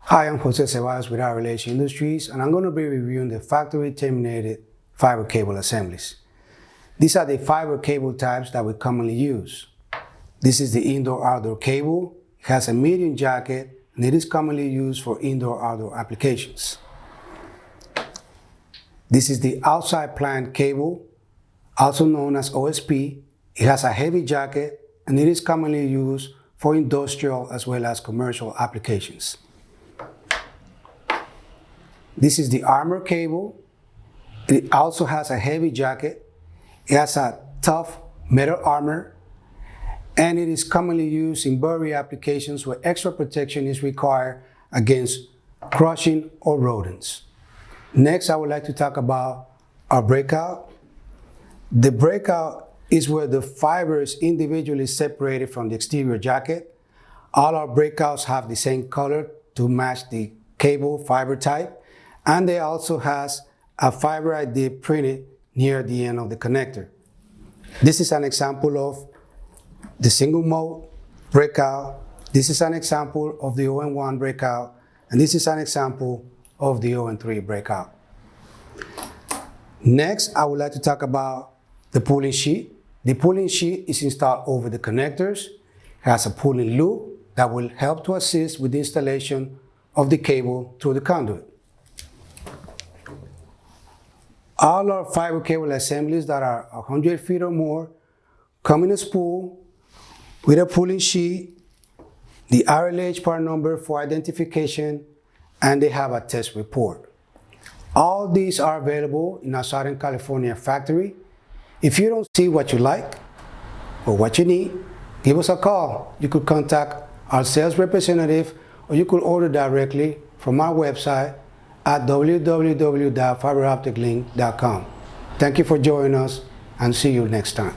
Hi, I'm Jose Ceballos with RLH Industries, and I'm going to be reviewing the factory-terminated fiber cable assemblies. These are the fiber cable types that we commonly use. This is the indoor-outdoor cable. It has a medium jacket, and it is commonly used for indoor-outdoor applications. This is the outside plant cable, also known as OSP. It has a heavy jacket, and it is commonly used for industrial as well as commercial applications. This is the armor cable. It also has a heavy jacket. It has a tough metal armor, and it is commonly used in burial applications where extra protection is required against crushing or rodents. Next, I would like to talk about our breakout. The breakout is where the fiber is individually separated from the exterior jacket. All our breakouts have the same color to match the cable fiber type, and they also has a fiber ID printed near the end of the connector. This is an example of the single mode breakout. This is an example of the ON1 breakout, and this is an example of the ON3 breakout. Next, I would like to talk about the pulling sheet. The pulling sheet is installed over the connectors. It has a pulling loop that will help to assist with the installation of the cable through the conduit. All our fiber cable assemblies that are 100 feet or more come in a spool with a pulling sheet, the RLH part number for identification, and they have a test report. All these are available in our Southern California factory. If you don't see what you like or what you need, give us a call. You could contact our sales representative, or you could order directly from our website at www.fiberopticlink.com. Thank you for joining us, and see you next time.